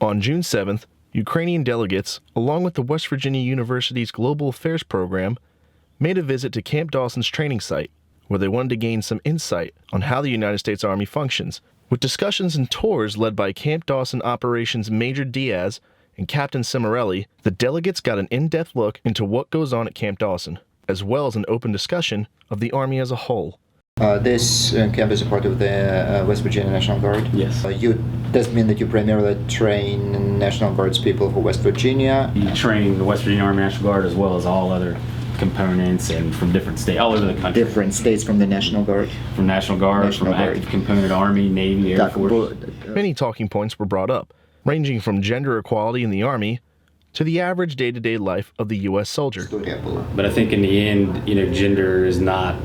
On June 7th, Ukrainian delegates, along with the West Virginia University's Global Affairs program, made a visit to Camp Dawson's training site, where they wanted to gain some insight on how the United States Army functions. With discussions and tours led by Camp Dawson Operations Major Diaz and Captain Cimarelli, the delegates got an in-depth look into what goes on at Camp Dawson, as well as an open discussion of the Army as a whole. This camp is a part of the West Virginia National Guard? Yes. Does it mean that you primarily train National Guards people for West Virginia? You train the West Virginia Army National Guard as well as all other components and from different states, all over the country. Different states from the National Guard? From National Guard, from active component Army, Navy, Air Force. Many talking points were brought up, ranging from gender equality in the Army to the average day-to-day life of the U.S. soldier. But I think in the end, gender is not,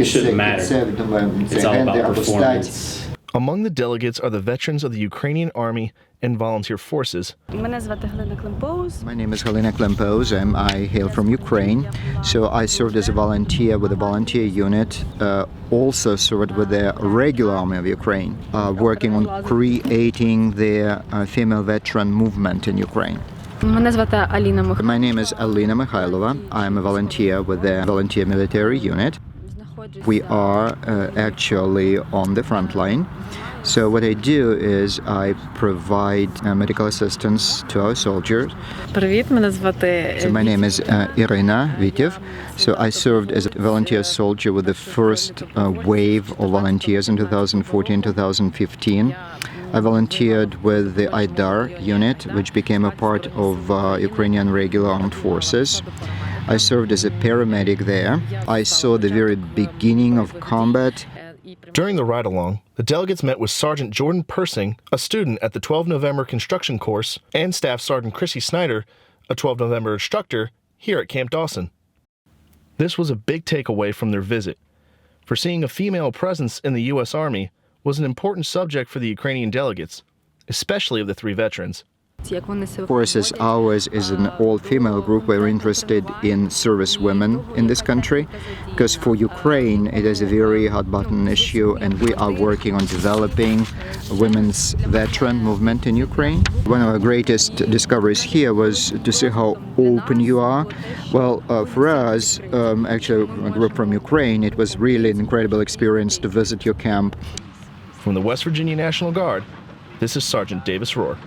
shouldn't matter. It's all about performance. Among the delegates are the veterans of the Ukrainian Army and volunteer forces. My name is Halina Klempos. I hail from Ukraine. So I served as a volunteer with a volunteer unit, also served with the regular Army of Ukraine, working on creating the female veteran movement in Ukraine. My name is Alina Mikhailova. I'm a volunteer with the volunteer military unit. We are actually on the front line. So what I do is I provide medical assistance to our soldiers. So my name is Irina Vityev. So I served as a volunteer soldier with the first wave of volunteers in 2014-2015. I volunteered with the IDAR unit, which became a part of Ukrainian regular armed forces. I served as a paramedic there. I saw the very beginning of combat. During the ride-along, the delegates met with Sergeant Jordan Persing, a student at the 12 November construction course, and Staff Sergeant Chrissy Snyder, a 12 November instructor, here at Camp Dawson. This was a big takeaway from their visit, for seeing a female presence in the U.S. Army was an important subject for the Ukrainian delegates, especially of the three veterans. Of course, as ours is an all-female group, we're interested in service women in this country, because for Ukraine it is a very hot-button issue, and we are working on developing a women's veteran movement in Ukraine. One of our greatest discoveries here was to see how open you are. Well, for us, actually a group from Ukraine, it was really an incredible experience to visit your camp. From the West Virginia National Guard, this is Sergeant Davis Rohr.